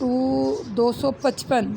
255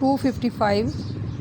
255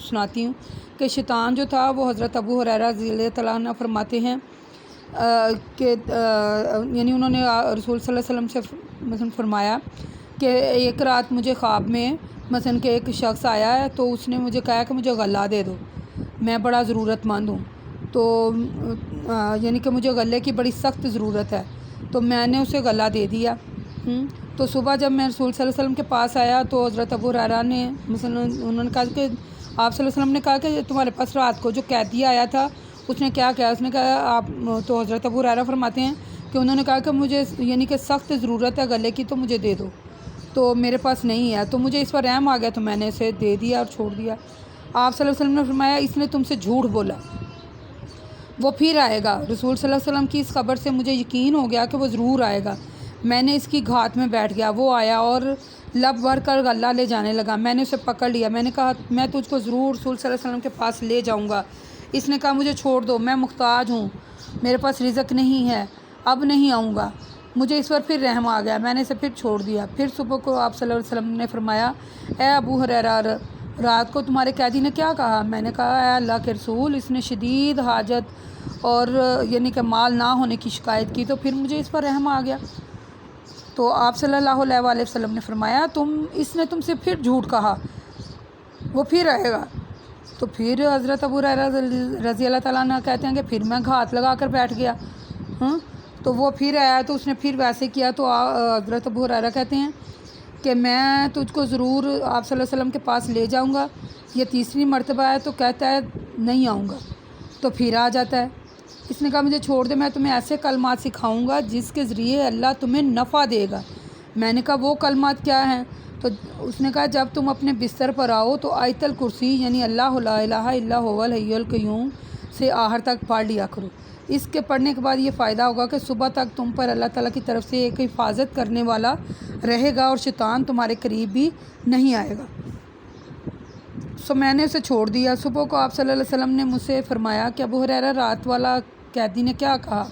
سناتی ہوں کہ شیطان جو تھا وہ حضرت ابو ہریرہ رضی اللہ تعالیٰ عنہ فرماتے ہیں کہ یعنی انہوں نے رسول صلی اللہ علیہ وسلم سے مثلا فرمایا کہ ایک رات مجھے خواب میں مثلا کہ ایک شخص آیا ہے تو اس نے مجھے کہا کہ مجھے غلہ دے دو، میں بڑا ضرورت مند ہوں، تو یعنی کہ مجھے غلے کی بڑی سخت ضرورت ہے، تو میں نے اسے غلہ دے دیا۔ تو صبح جب میں رسول صلی اللہ علیہ وسلم کے پاس آیا تو حضرت ابو ہریرہ نے مثلا انہوں نے کہا کہ آپ صلی اللہ علیہ وسلم نے کہا کہ تمہارے پاس رات کو جو قیدی آیا تھا اس نے کیا کیا؟ اس نے کہا آپ، تو حضرت ابو ہریرہ فرماتے ہیں کہ انہوں نے کہا کہ مجھے یعنی کہ سخت ضرورت ہے غلے کی، تو مجھے دے دو، تو میرے پاس نہیں ہے، تو مجھے اس پر رحم آ گیا تو میں نے اسے دے دیا اور چھوڑ دیا۔ آپ صلی اللہ علیہ وسلم نے فرمایا اس نے تم سے جھوٹ بولا، وہ پھر آئے گا۔ رسول صلی اللہ علیہ وسلم کی اس خبر سے مجھے یقین ہو گیا کہ وہ ضرور آئے گا۔ میں نے اس کی گھات میں بیٹھ گیا، وہ آیا اور لب بھر کر غلہ لے جانے لگا۔ میں نے اسے پکڑ لیا، میں نے کہا میں تجھ کو ضرور رسول صلی اللہ علیہ وسلم کے پاس لے جاؤں گا۔ اس نے کہا مجھے چھوڑ دو، میں محتاج ہوں، میرے پاس رزق نہیں ہے، اب نہیں آؤں گا۔ مجھے اس پر پھر رحم آ گیا، میں نے اسے پھر چھوڑ دیا۔ پھر صبح کو آپ صلی اللہ علیہ وسلم نے فرمایا اے ابو ہریرہ، رات کو تمہارے قیدی نے کیا کہا؟ میں نے کہا اے اللہ کے رسول، اس نے شدید حاجت اور یعنی کہ مال نہ ہونے کی شکایت کی، تو پھر مجھے اس پر رحم آ گیا۔ تو آپ صلی اللہ علیہ وآلہ وسلم نے فرمایا اس نے تم سے پھر جھوٹ کہا، وہ پھر آئے گا۔ تو پھر حضرت ابو ہریرہ رضی اللہ تعالیٰ عنہ کہتے ہیں کہ پھر میں گھات لگا کر بیٹھ گیا، تو وہ پھر آیا تو اس نے پھر ویسے کیا۔ تو حضرت ابو ہریرہ کہتے ہیں کہ میں تجھ کو ضرور آپ صلی اللہ علیہ وسلم کے پاس لے جاؤں گا، یہ تیسری مرتبہ ہے، تو کہتا ہے نہیں آؤں گا، تو پھر آ جاتا ہے۔ اس نے کہا مجھے چھوڑ دے، میں تمہیں ایسے کلمات سکھاؤں گا جس کے ذریعے اللہ تمہیں نفع دے گا۔ میں نے کہا وہ کلمات کیا ہیں؟ تو اس نے کہا جب تم اپنے بستر پر آؤ تو آیت الکرسی یعنی اللہ لا الہ الا هو الحی القیوم سے آخر تک پڑھ لیا کرو۔ اس کے پڑھنے کے بعد یہ فائدہ ہوگا کہ صبح تک تم پر اللہ تعالیٰ کی طرف سے ایک حفاظت کرنے والا رہے گا اور شیطان تمہارے قریب بھی نہیں آئے گا۔ میں نے اسے چھوڑ دیا۔ صبح کو آپ صلی اللہ علیہ وسلم نے مجھ سے فرمایا کہ ابو ہریرہ رات والا قیدی نے کیا کہا؟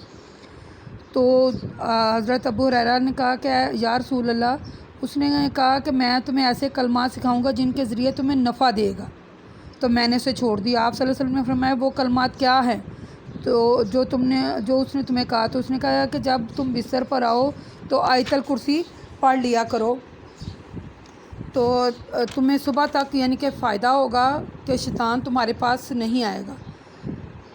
تو حضرت ابو ہریرہ نے کہا کہ یا رسول اللہ، اس نے کہا کہ میں تمہیں ایسے کلمات سکھاؤں گا جن کے ذریعے تمہیں نفع دے گا، تو میں نے اسے چھوڑ دیا۔ آپ صلی اللہ علیہ وسلم نے فرمایا وہ کلمات کیا ہیں؟ تو جو اس نے تمہیں کہا، تو اس نے کہا کہ جب تم بستر پر آؤ تو آیت الکرسی پڑھ لیا کرو، تو تمہیں صبح تک یعنی کہ فائدہ ہوگا کہ شیطان تمہارے پاس نہیں آئے گا۔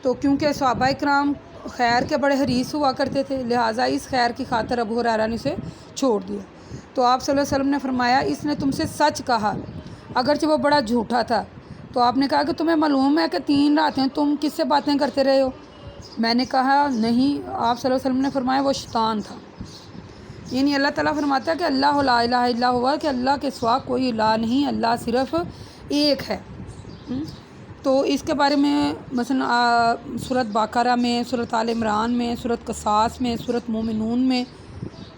تو کیونکہ صحابہ کرام خیر کے بڑے حریص ہوا کرتے تھے، لہٰذا اس خیر کی خاطر ابو ہریرہ نے اسے چھوڑ دیا۔ تو آپ صلی اللہ علیہ وسلم نے فرمایا اس نے تم سے سچ کہا اگرچہ وہ بڑا جھوٹا تھا۔ تو آپ نے کہا کہ تمہیں معلوم ہے کہ 3 راتیں تم کس سے باتیں کرتے رہے ہو؟ میں نے کہا نہیں۔ آپ صلی اللہ علیہ وسلم نے فرمایا وہ شیطان تھا۔ یعنی اللہ تعالیٰ فرماتا ہے کہ اللہ لا الہ الا ہوا، کہ اللہ کے سوا کوئی الہ نہیں، اللہ صرف ایک ہے۔ تو اس کے بارے میں مثلا سورۃ بقرہ میں، سورۃ آل عمران میں، سورۃ قصاص میں، سورۃ مومنون میں،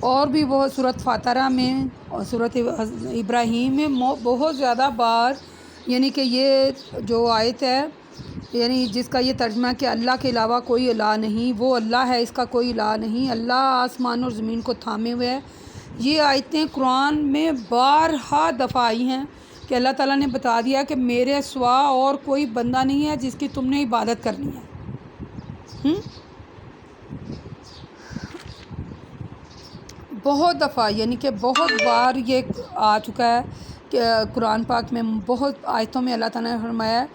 اور بھی بہت سورۃ فاترہ میں اور سورۃ ابراہیم میں بہت زیادہ بار یعنی کہ یہ جو آیت ہے یعنی جس کا یہ ترجمہ ہے کہ اللہ کے علاوہ کوئی الہ نہیں، وہ اللہ ہے، اس کا کوئی الہ نہیں، اللہ آسمان اور زمین کو تھامے ہوئے ہے، یہ آیتیں قرآن میں بارہا دفعہ آئی ہیں کہ اللہ تعالیٰ نے بتا دیا کہ میرے سوا اور کوئی بندہ نہیں ہے جس کی تم نے عبادت کرنی ہے۔ بہت دفعہ یعنی کہ بہت بار یہ آ چکا ہے کہ قرآن پاک میں بہت آیتوں میں اللہ تعالیٰ نے فرمایا ہے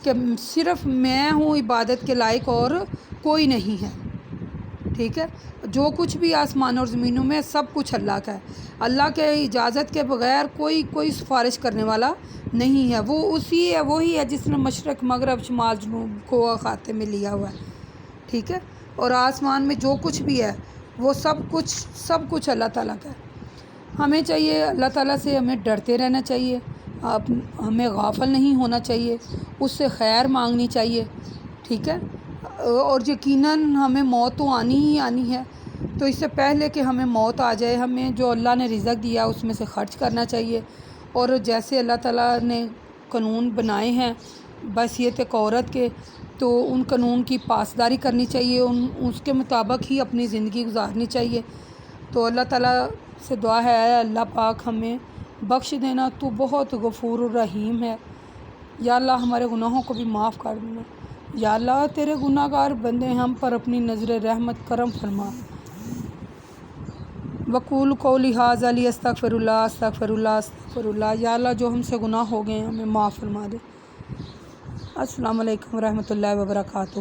کہ صرف میں ہوں عبادت کے لائق اور کوئی نہیں ہے، ٹھیک ہے؟ جو کچھ بھی آسمان اور زمینوں میں سب کچھ اللہ کا ہے، اللہ کے اجازت کے بغیر کوئی سفارش کرنے والا نہیں ہے، وہ وہی ہے جس نے مشرق مغرب شمال جنوب کو احاطے میں لیا ہوا ہے، ٹھیک ہے؟ اور آسمان میں جو کچھ بھی ہے وہ سب کچھ اللہ تعالیٰ کا ہے۔ ہمیں چاہیے اللہ تعالیٰ سے ہمیں ڈرتے رہنا چاہیے، ہمیں غافل نہیں ہونا چاہیے، اس سے خیر مانگنی چاہیے، ٹھیک ہے؟ اور یقیناً ہمیں موت تو آنی ہی آنی ہے، تو اس سے پہلے کہ ہمیں موت آ جائے ہمیں جو اللہ نے رزق دیا اس میں سے خرچ کرنا چاہیے، اور جیسے اللہ تعالیٰ نے قانون بنائے ہیں بحیثیت ایک عورت کے، تو ان قانون کی پاسداری کرنی چاہیے، اس کے مطابق ہی اپنی زندگی گزارنی چاہیے۔ تو اللہ تعالیٰ سے دعا ہے اللہ پاک ہمیں بخش دینا، تو بہت غفور الرحیم ہے، یا اللہ ہمارے گناہوں کو بھی معاف کر دینا۔ یا اللہ تیرے گناہ گار بندے ہم پر اپنی نظر رحمت کرم فرما۔ وقول قولی ھذا استغفر اللہ استغفر اللہ استغفر اللہ۔ یا اللہ جو ہم سے گناہ ہو گئے ہیں ہمیں معاف فرما دے۔ السلام علیکم ورحمۃ اللہ وبرکاتہ۔